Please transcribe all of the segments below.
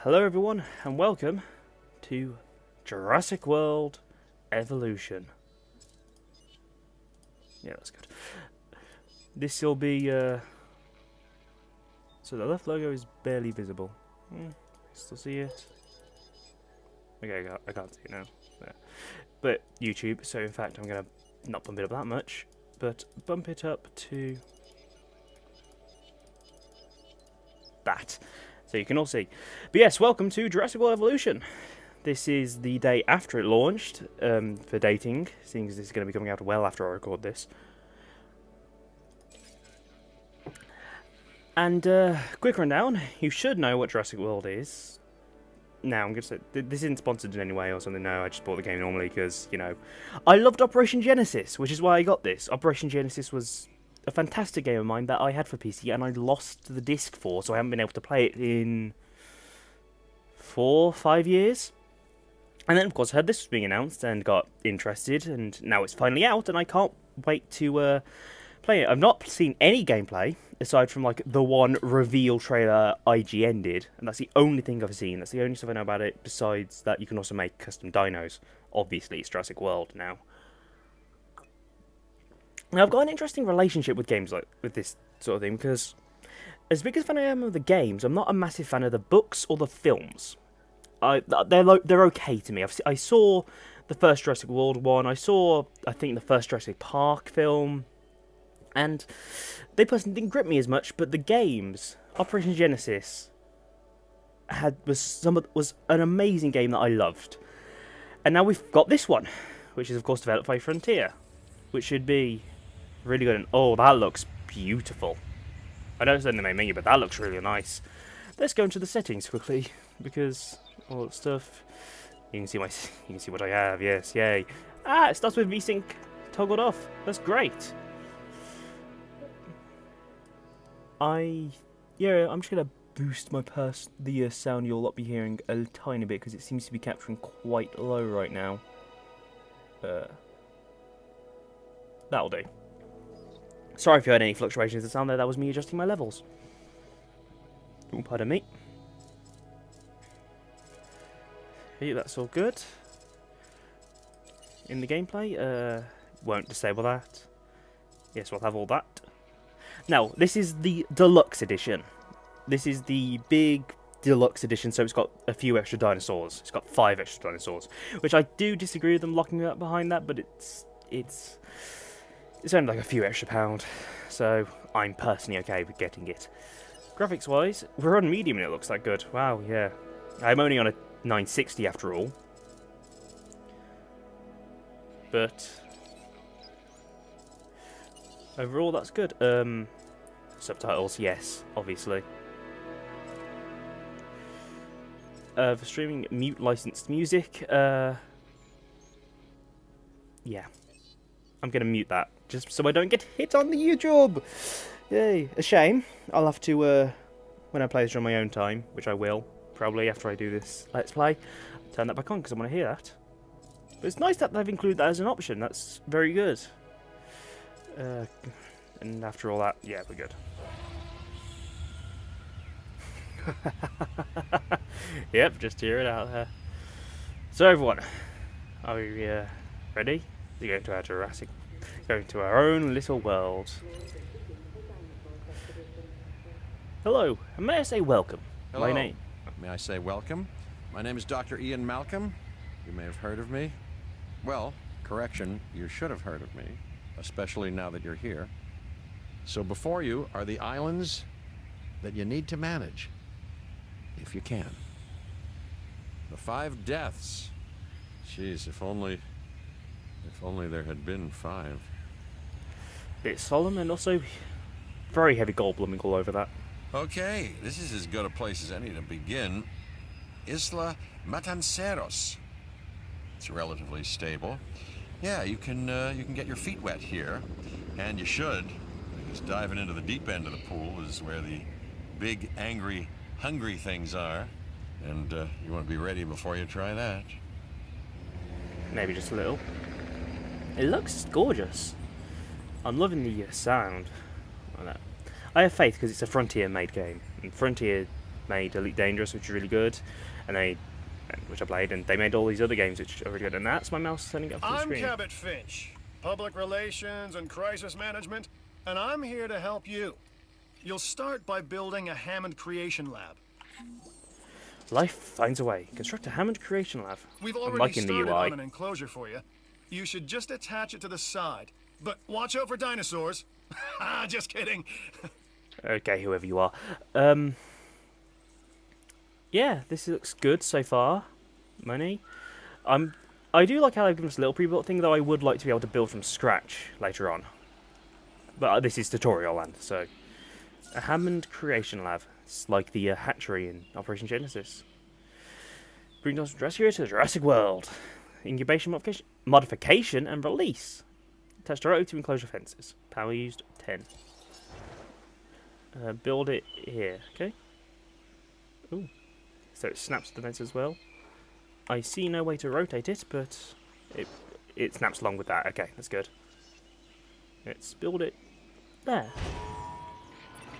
Hello everyone and welcome to Jurassic World Evolution. Yeah, that's good. This will be so the left logo is barely visible. Still see it? Okay, I can't see it now. There. But YouTube, so in fact I'm gonna not bump it up that much, but bump it up to that. So you can all see. But yes, welcome to Jurassic World Evolution. This is the day after it launched, for dating, seeing as this is going to be coming out well after I record this. And, quick rundown, you should know what Jurassic World is. Now, I'm going to say, this isn't sponsored in any way or something, no, I just bought the game normally because, you know, I loved Operation Genesis, which is why I got this. Operation Genesis was a fantastic game of mine that I had for PC, and I lost the disc for, so I haven't been able to play it in 4-5 years. And then, of course, I heard this was being announced and got interested, and now it's finally out, and I can't wait to play it. I've not seen any gameplay, aside from, like, the one reveal trailer IGN did, and that's the only thing I've seen. That's the only stuff I know about it, besides that you can also make custom dinos. Obviously, it's Jurassic World now. Now, I've got an interesting relationship with games like with this sort of thing, because as big a fan I am of the games, I'm not a massive fan of the books or the films. They're okay to me. I saw the first Jurassic World one. I saw, I think, the first Jurassic Park film, and they personally didn't grip me as much. But the games, Operation Genesis, was an amazing game that I loved, and now we've got this one, which is of course developed by Frontier, which should be really good. And oh, that looks beautiful. I know it's in the main menu, but that looks really nice. Let's go into the settings quickly, because all that stuff. You can see what I have. Yes, yay. Ah, it starts with VSync toggled off. That's great. I'm just gonna boost the sound you'll be hearing a tiny bit, because it seems to be capturing quite low right now. That'll do. Sorry if you heard any fluctuations in the sound there, that was me adjusting my levels. Oh, pardon me. Okay, that's all good. In the gameplay, won't disable that. Yes, we'll have all that. Now, this is the deluxe edition. This is the big deluxe edition, so it's got a few extra dinosaurs. It's got 5 extra dinosaurs, which I do disagree with them locking up behind that, but it's only like a few extra pound, so I'm personally okay with getting it. Graphics-wise, we're on medium and it looks that good. Wow, yeah. I'm only on a 960 after all. But overall, that's good. Subtitles, yes, obviously. For streaming, mute licensed music. Yeah. I'm going to mute that, just so I don't get hit on the YouTube. Yay. A shame. I'll have to, when I play this on my own time, which I will, probably after I do this Let's Play, turn that back on, because I want to hear that. But it's nice that they've included that as an option. That's very good. And after all that, yeah, we're good. Yep, just hear it out there. So everyone, are we ready? We're going to our own little world. Hello, and may I say welcome? Hello. My name. May I say welcome? My name is Dr. Ian Malcolm. You may have heard of me. Well, correction, you should have heard of me, especially now that you're here. So before you are the islands that you need to manage, if you can. The 5 deaths. Jeez, if only there had been 5. Bit solemn and also very heavy gold blooming all over that. Okay, this is as good a place as any to begin. Isla Matanceros. It's relatively stable. Yeah, you can get your feet wet here, and you should, because diving into the deep end of the pool is where the big, angry, hungry things are, and you want to be ready before you try that. Maybe just a little. It looks gorgeous. I'm loving the sound on that. I have faith because it's a Frontier-made game, and Frontier made Elite Dangerous, which is really good, which I played, and they made all these other games which are really good. And that's my mouse turning up to the screen. I'm Cabot Finch, Public Relations and Crisis Management, and I'm here to help you. You'll start by building a Hammond Creation Lab. Life finds a way. Construct a Hammond Creation Lab. We've I'm already liking the started UI. on an enclosure for you. You should just attach it to the side. But watch out for dinosaurs. Just kidding. Okay, whoever you are. Yeah, this looks good so far. Money. I do like how they've given us a little pre-built thing, though I would like to be able to build from scratch later on. But this is tutorial land, so... A Hammond Creation Lab. It's like the hatchery in Operation Genesis. Bring dinosaurs from Jurassic to the Jurassic World. Incubation, modification, and release. Attach directly to enclosure fences. Power used, 10. Build it here, okay? Ooh. So it snaps the fence as well. I see no way to rotate it, but it snaps along with that. Okay, that's good. Let's build it there.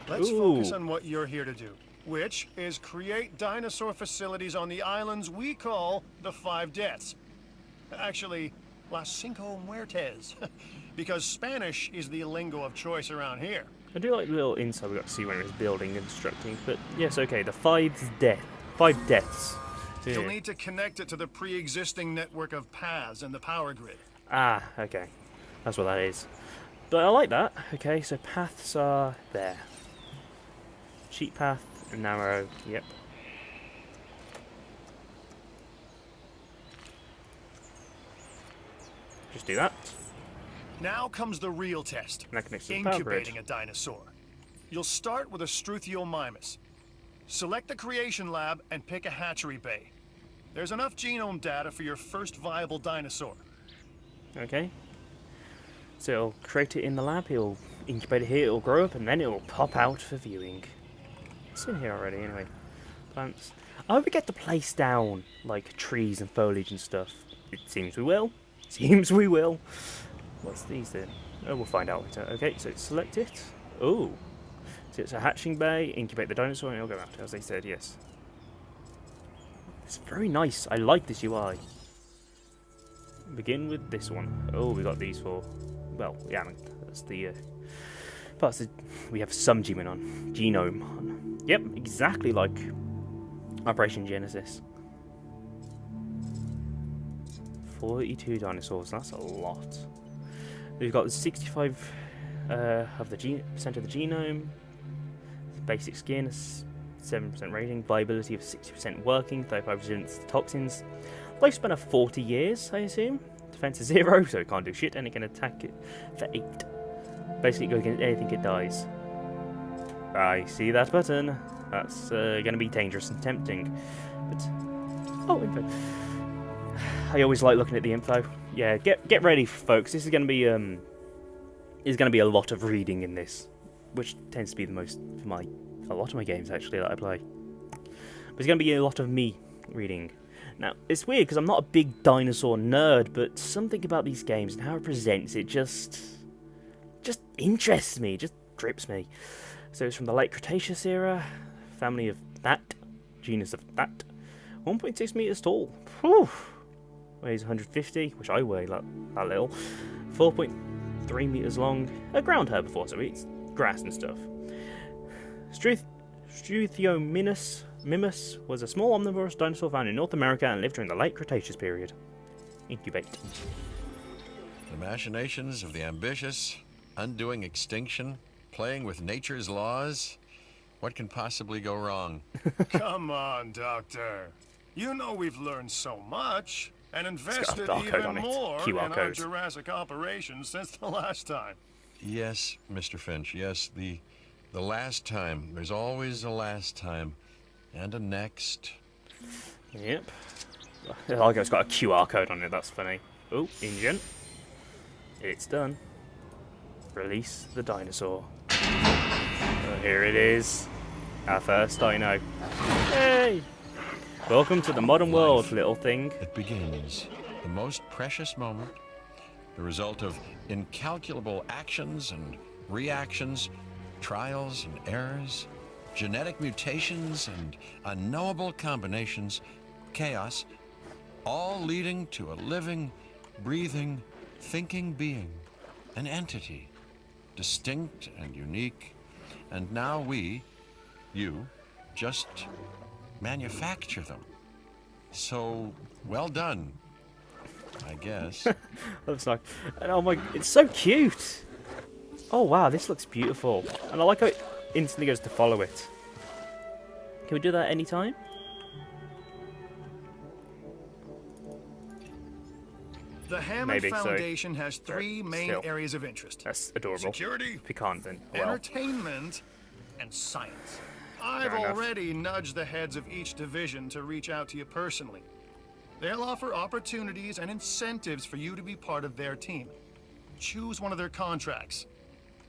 Let's focus on what you're here to do, which is create dinosaur facilities on the islands we call the 5 Deaths. Actually, Las Cinco Muertes, because Spanish is the lingo of choice around here. I do like the little insight we got to see when it was building and constructing, but yes, okay, the 5 deaths. Yeah. You'll need to connect it to the pre-existing network of paths and the power grid. Ah, okay. That's what that is. But I like that. Okay, so paths are there. Cheap path, narrow, yep. Just do that. Now comes the real test. And that connects to the power grid. Incubating a dinosaur. You'll start with a Struthiomimus. Select the creation lab and pick a hatchery bay. There's enough genome data for your first viable dinosaur. Okay. So it'll create it in the lab, it'll incubate it here, it'll grow up, and then it'll pop out for viewing. It's in here already, anyway. Plants. I hope we get to place down, like, trees and foliage and stuff. It seems we will. Seems we will. What's these then? Oh, we'll find out later. Okay, so select it. Oh. So it's a hatching bay, incubate the dinosaur, and it'll go out, as they said, yes. It's very nice. I like this UI. Begin with this one. Oh, we got these for... Well, yeah, that's the... Plus, we have some genome on. Yep, exactly like Operation Genesis. 42 dinosaurs, that's a lot. We've got 65% of the genome, basic skin, 7% rating, viability of 60% working, 35% resistance to toxins. Lifespan of 40 years, I assume. Defense is 0, so it can't do shit, and it can attack it for 8. Basically, go against anything it dies. I see that button. That's going to be dangerous and tempting. But oh, info. I always like looking at the info. Yeah, get ready, folks. This is going to be a lot of reading in this, which tends to be the most for a lot of my games actually that I play. But it's going to be a lot of me reading. Now, it's weird because I'm not a big dinosaur nerd, but something about these games and how it presents it just interests me, just grips me. So it's from the late Cretaceous era, family of that, genus of that, 1.6 meters tall. Whew. Weighs 150, which I weigh that little. 4.3 meters long, a ground herbivore, so it eats grass and stuff. Struthiomimus was a small omnivorous dinosaur found in North America and lived during the late Cretaceous period. Incubate. The machinations of the ambitious, undoing extinction, playing with nature's laws. What can possibly go wrong? Come on, Doctor. You know we've learned so much and invested barcode even on it. more QR in our code. Jurassic operations since the last time. Yes, Mr. Finch, yes, the last time. There's always a last time. And a next. Yep. It's got a QR code on it, that's funny. Oh, engine. It's done. Release the dinosaur. Oh, here it is. Our first dino. Hey! Welcome to the modern world, little thing. It begins. The most precious moment. The result of incalculable actions and reactions, trials and errors, genetic mutations and unknowable combinations, chaos, all leading to a living, breathing, thinking being, an entity, distinct and unique, and now we, you, just manufacture them. So, well done, I guess. Looks like, and oh my, it's so cute. Oh wow, this looks beautiful, and I like how it instantly goes to follow it. Can we do that anytime? The Hammond Maybe, so- Foundation has three main still. areas of interest. That's adorable. Security, If you can't, then well. entertainment, and science. I've Fair enough. already nudged the heads of each division to reach out to you personally. They'll offer opportunities and incentives for you to be part of their team. Choose one of their contracts.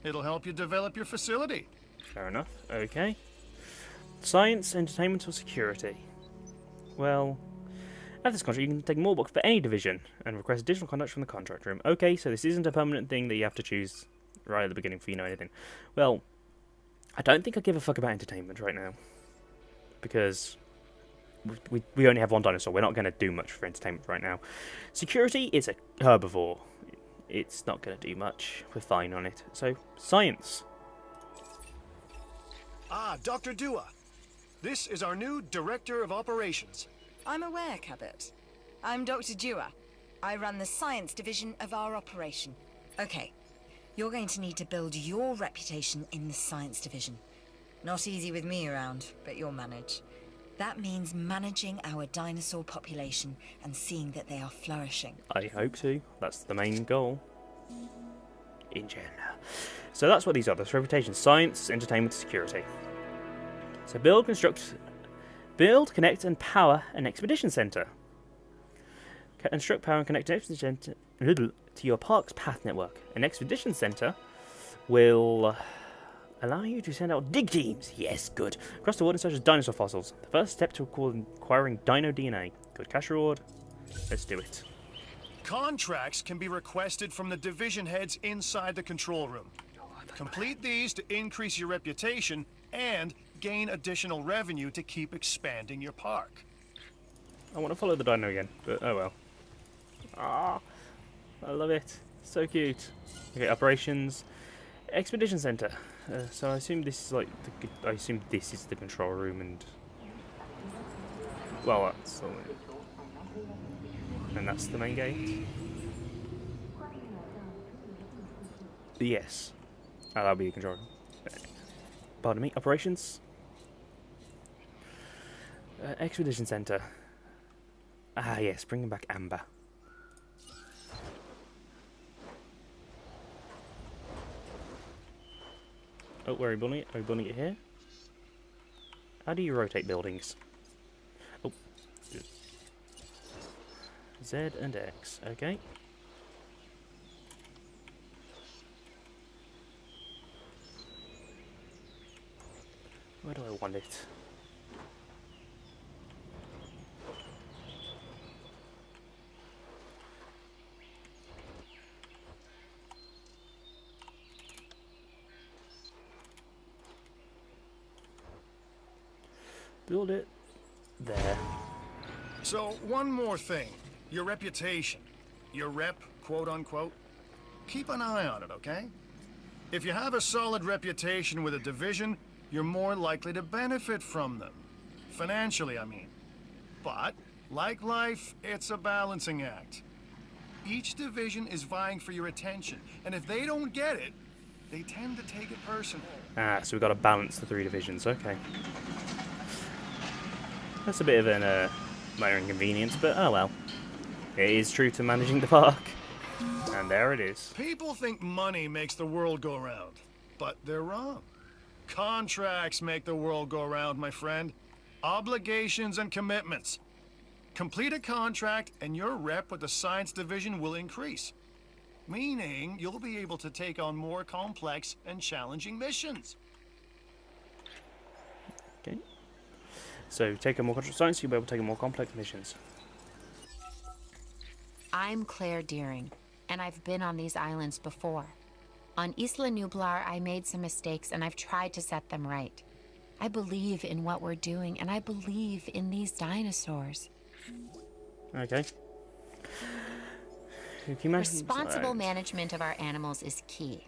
It'll help you develop your facility. Fair enough. Okay. Science, entertainment, or security? Well, after this contract, you can take more books for any division and request additional contracts from the contract room. Okay, so this isn't a permanent thing that you have to choose right at the beginning for you know anything. Well, I don't think I give a fuck about entertainment right now, because we only have one dinosaur. We're not going to do much for entertainment right now. Security is a herbivore. It's not going to do much. We're fine on it. So, science. Ah, Dr. Dua. This is our new Director of Operations. I'm aware, Cabot. I'm Dr. Dua. I run the science division of our operation. Okay, you're going to need to build your reputation in the science division. Not easy with me around, but you'll manage. That means managing our dinosaur population and seeing that they are flourishing. I hope to. That's the main goal. In general. So that's what these are. That's reputation, science, entertainment, security. So build, connect, and power an expedition center. Construct, power, and connect an expedition center to your park's path network. An expedition center will allow you to send out dig teams. Yes, good. Across the water such as dinosaur fossils. The first step to acquiring dino DNA. Good cash reward. Let's do it. Contracts can be requested from the division heads inside the control room. Complete these to increase your reputation and gain additional revenue to keep expanding your park. I want to follow the dino again, but oh well. Ah, I love it. So cute. Okay, operations, expedition center. So I assume this is like I assume this is the control room, and well, that's and that's the main gate. Yes, that'll be the control room. Pardon me. Operations. Expedition center. Ah yes, bringing back Amber. Oh, where are we building it? Are we building it here? How do you rotate buildings? Oh. Z and X. Okay. Where do I want it? Build it there. So, one more thing. Your reputation. Your rep, quote unquote. Keep an eye on it, okay? If you have a solid reputation with a division, you're more likely to benefit from them. Financially, I mean. But, like life, it's a balancing act. Each division is vying for your attention, and if they don't get it, they tend to take it personal. Ah, so we've got to balance the three divisions. Okay. That's a bit of an minor inconvenience, but oh well. It is true to managing the park. And there it is. People think money makes the world go round, but they're wrong. Contracts make the world go round, my friend. Obligations and commitments. Complete a contract and your rep with the science division will increase. Meaning you'll be able to take on more complex and challenging missions. Okay. So take on more contract science, you'll be able to take on more complex missions. I'm Claire Deering, and I've been on these islands before. On Isla Nublar, I made some mistakes, and I've tried to set them right. I believe in what we're doing, and I believe in these dinosaurs. Okay. Responsible management of our animals is key,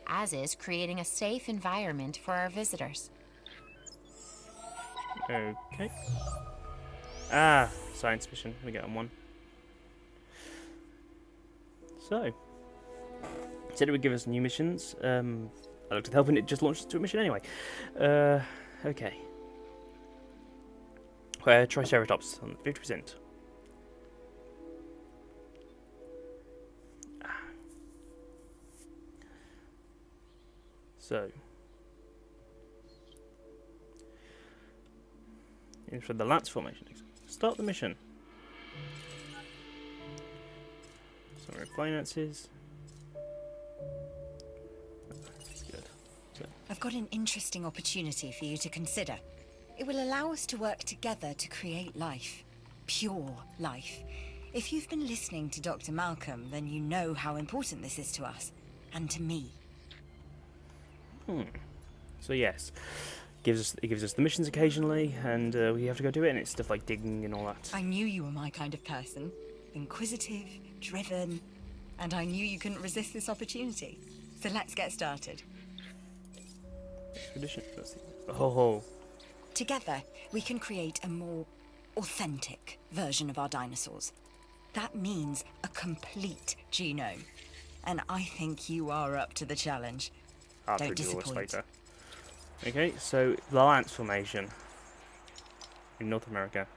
as is creating a safe environment for our visitors. Okay. Ah, science mission. We get on one. So, said it would give us new missions. I looked at help and it just launched us to a mission anyway. Okay. Triceratops on 50%. So, in for the Lance formation. Start the mission. Summary of finances. That's good. So, I've got an interesting opportunity for you to consider. It will allow us to work together to create life. Pure life. If you've been listening to Dr. Malcolm, then you know how important this is to us. And to me. So yes, it gives us the missions occasionally, and we have to go do it, and it's stuff like digging and all that. I knew you were my kind of person. Inquisitive, driven, and I knew you couldn't resist this opportunity. So let's get started. Expedition. Oh. Together, we can create a more authentic version of our dinosaurs. That means a complete genome. And I think you are up to the challenge. Don't disappoint. Later. Okay, so the Lance formation in North America.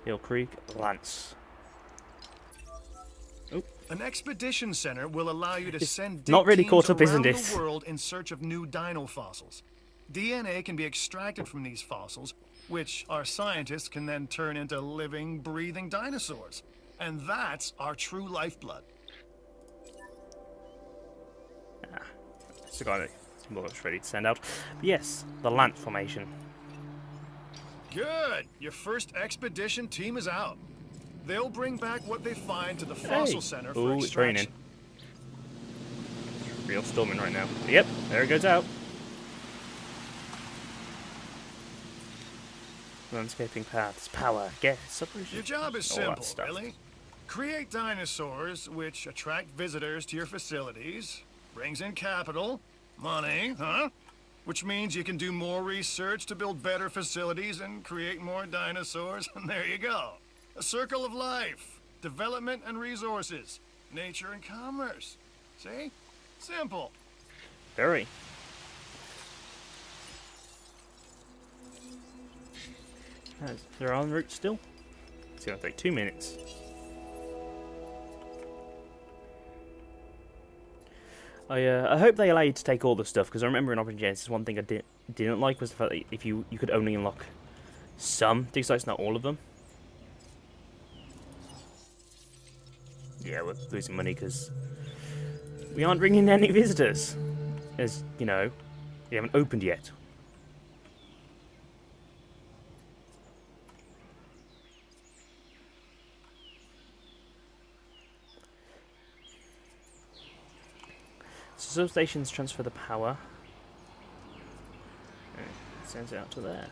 Hill Creek, Lance. Oh. An expedition center will allow you to send not really teams caught up, isn't around it? the world in search of new dino fossils. DNA can be extracted from these fossils, which our scientists can then turn into living, breathing dinosaurs. And that's our true lifeblood. So got it. It's ready to send out. But yes, the Lance formation. Good. Your first expedition team is out. They'll bring back what they find to the fossil center for It's raining. extraction. Real storming right now. Yep, there it goes out. Landscaping paths, power, gas, separation. Your job is all that simple, stuff. really. Create dinosaurs which attract visitors to your facilities, brings in capital, money, which means you can do more research to build better facilities and create more dinosaurs, and there you go. A circle of life, development and resources, nature and commerce. See? Simple. Very. They're en route still. It's gonna take 2 minutes. I hope they allow you to take all the stuff, because I remember in Origin Genesis one thing I didn't like was the fact that if you could only unlock some dig sites, not all of them. Yeah, we're losing money because we aren't bringing any visitors, as you know, we haven't opened yet. So substations transfer the power. Sends it out to there.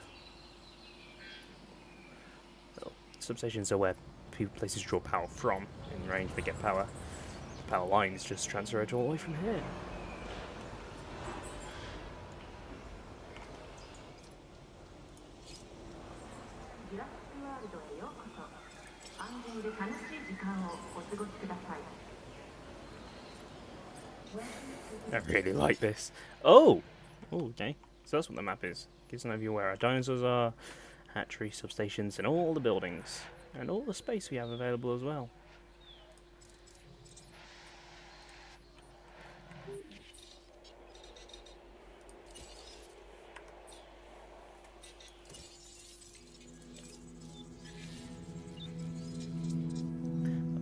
Well, substations are where places draw power from. In range they get power. The power lines just transfer it all the way from here. I really like this. Oh! Oh, okay. So that's what the map is. Gives an overview where our dinosaurs are, hatchery, substations, and all the buildings. And all the space we have available as well.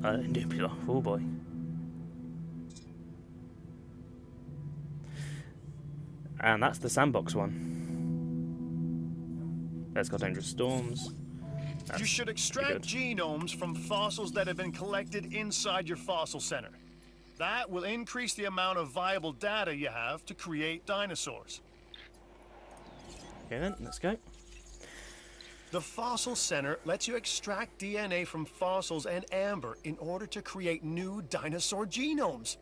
Indubitably. Oh boy. And that's the sandbox one. That's got dangerous storms. You should extract genomes from fossils that have been collected inside your fossil center. That will increase the amount of viable data you have to create dinosaurs. Okay then, let's go. The Fossil Center lets you extract DNA from fossils and amber in order to create new dinosaur genomes.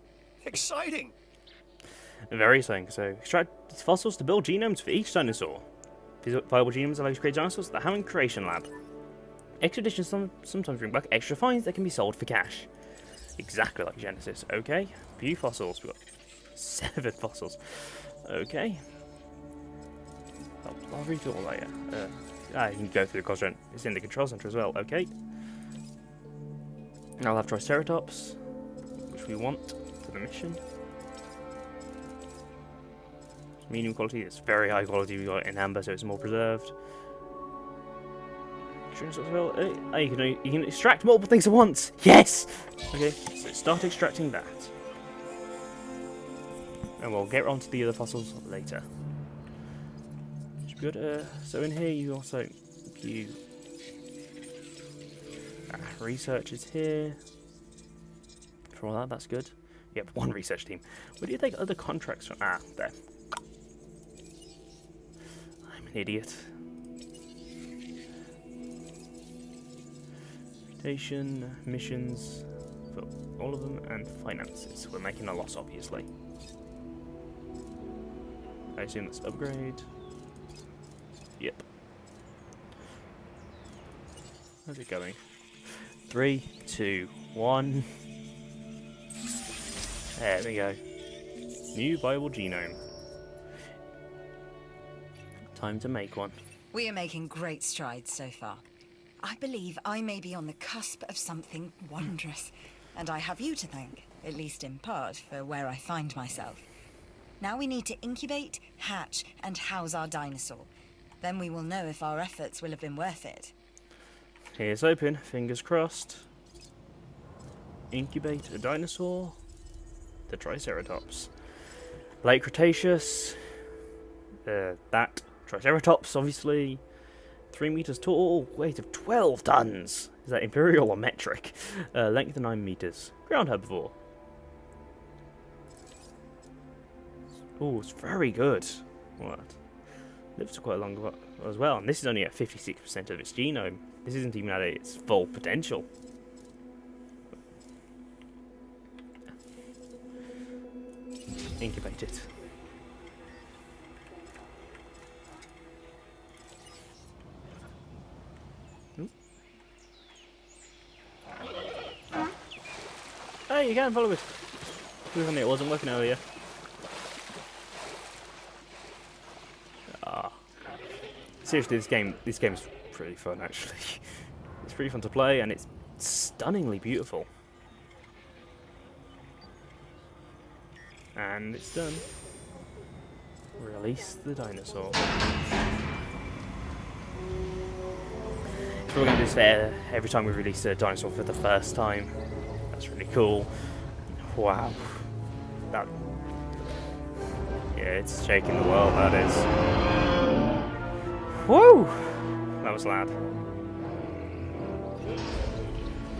Exciting! Very exciting. So, extract these fossils to build genomes for each dinosaur. These viable genomes allow you to create dinosaurs at the Hammond Creation Lab. Extra additions sometimes bring back extra finds that can be sold for cash. Exactly like Genesis. Okay, few fossils. We've got 7 fossils. Okay. I'll read through all that, yeah. You can go through the quadrant. It's in the control center as well. Okay. I'll have Triceratops, which we want for the mission. Medium quality. It's very high quality. We got it in amber, so it's more preserved. As well. You can extract multiple things at once. Yes. Okay. So start extracting that, and we'll get on to the other fossils later. Good. So in here you also research is here. For all that, that's good. Yep, 1 research team. Where do you take other contracts from? There. I'm an idiot. Reputation, missions, for all of them, and finances. We're making a loss, obviously. I assume that's upgrade. Yep. How's it going? 3, 2, 1. There we go. New viable genome. Time to make one. We are making great strides so far. I believe I may be on the cusp of something wondrous, and I have you to thank, at least in part, for where I find myself. Now we need to incubate, hatch, and house our dinosaur. Then we will know if our efforts will have been worth it. Here's open, fingers crossed. Incubate a dinosaur. The Triceratops. Late Cretaceous. That. Triceratops, obviously. 3 meters tall, weight of 12 tons. Is that imperial or metric? Length of 9 meters. Ground herbivore. Oh, it's very good. What? Lives for quite a long while as well, and this is only at 56% of its genome. This isn't even at its full potential. Incubate it. Hey, you can follow it. It wasn't working earlier. Seriously, this game's pretty fun actually. It's pretty fun to play, and it's stunningly beautiful. And it's done. Release the dinosaur. We're going to do this for every time we release a dinosaur for the first time. That's really cool. Wow. That. Yeah, it's shaking the world, that is. Woo! That was loud.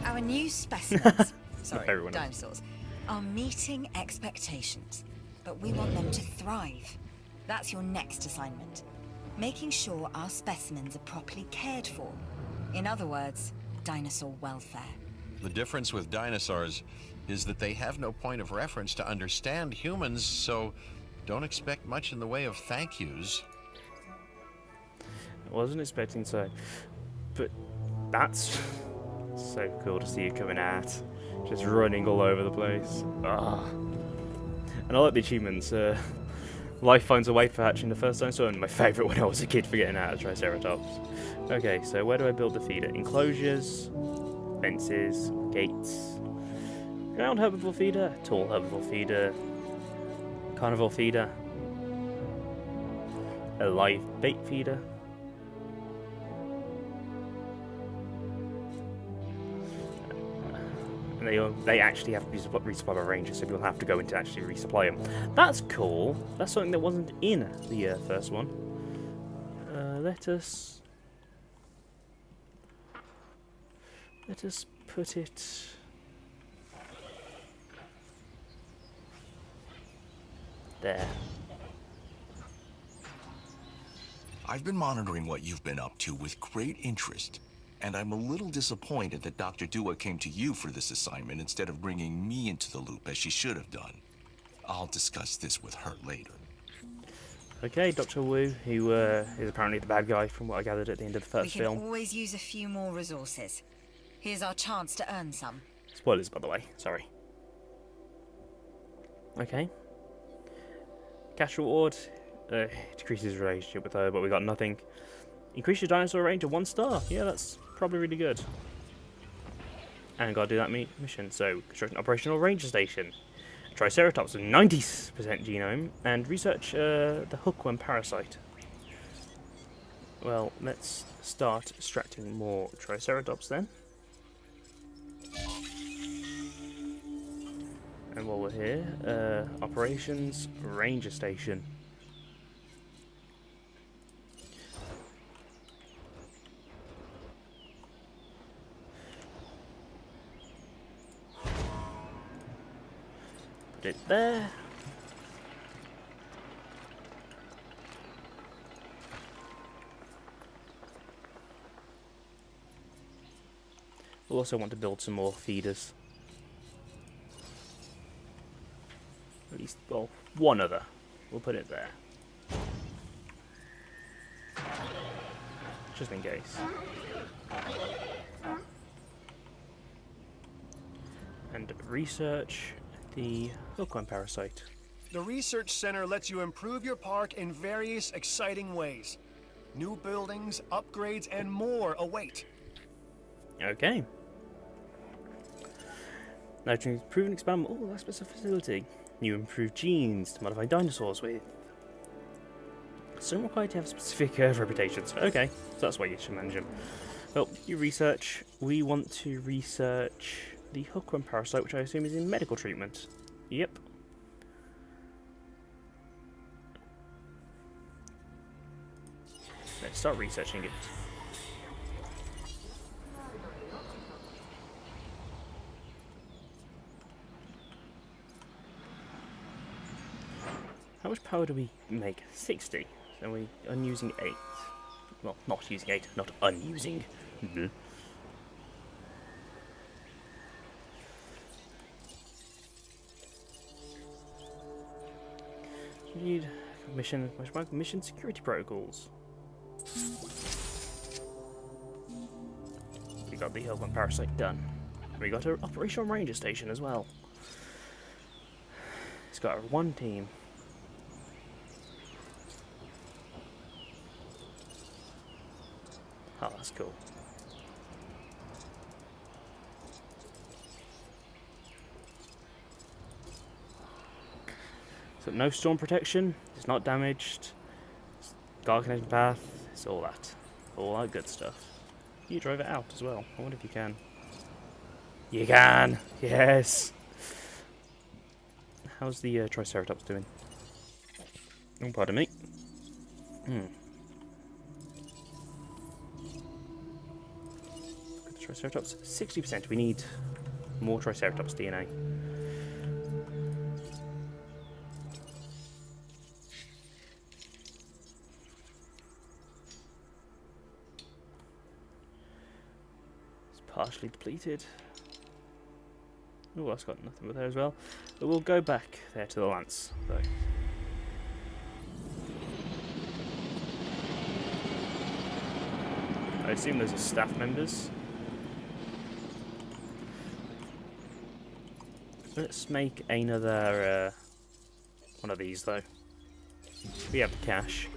Our new specimens, Everyone dinosaurs, are meeting expectations, but we want them to thrive. That's your next assignment. Making sure our specimens are properly cared for. In other words, dinosaur welfare. The difference with dinosaurs is that they have no point of reference to understand humans, so don't expect much in the way of thank yous. I wasn't expecting so, but that's so cool to see you coming out, just running all over the place. And I like the achievements. Life finds a way for hatching the first dinosaur, and my favourite when I was a kid for getting out of Triceratops. Okay, so where do I build the feeder? Enclosures, fences, gates, ground herbivore feeder, tall herbivore feeder, carnivore feeder, a live bait feeder. They actually have to be resupplied by rangers, so we'll have to go in to actually resupply them. That's cool. That's something that wasn't in the first one. Let us put it There. I've been monitoring what you've been up to with great interest, and I'm a little disappointed that Dr. Dua came to you for this assignment instead of bringing me into the loop as she should have done. I'll discuss this with her later. Okay, Dr. Wu, who is apparently the bad guy from what I gathered at the end of the first We can film. always use a few more resources. Here's our chance to earn some. Spoilers, by the way. Sorry. Okay. Cash reward. Decreases relationship with her, but we got nothing. Increase your dinosaur range to 1 star. Yeah, that's probably really good. And gotta do that mission. So, construct an operational ranger station. Triceratops with 90% genome, and research the hookworm parasite. Well, let's start extracting more Triceratops then. And while we're here, operations ranger station. Put it there. We'll also want to build some more feeders. At least, well, one other. We'll put it there. Just in case. And research the hookworm parasite. The research center lets you improve your park in various exciting ways. New buildings, upgrades, and more await. Okay. Now to improve and expand all aspects of the facility. New improved genes to modify dinosaurs with. Some required to have specific reputations. Okay, so that's why you should manage them. Well, you research. We want to research the hookworm parasite, which I assume is in medical treatment. Yep. Let's start researching it. How much power do we make? 60. So we unusing 8. Well, not using 8, not unusing. Need mission security protocols. We got the hookworm parasite done. We got our operational ranger station as well. It's got our 1 team. Oh, that's cool. So no storm protection, it's not damaged, it's dark connected path, it's all that good stuff. You drove it out as well. I wonder if you can. You can! Yes! How's the Triceratops doing? Oh, pardon me. Triceratops, 60%. We need more Triceratops DNA. It's partially depleted. Oh, that's got nothing with her as well. But we'll go back there to the lance, though. I assume those are staff members. Let's make another one of these though. We have the cash.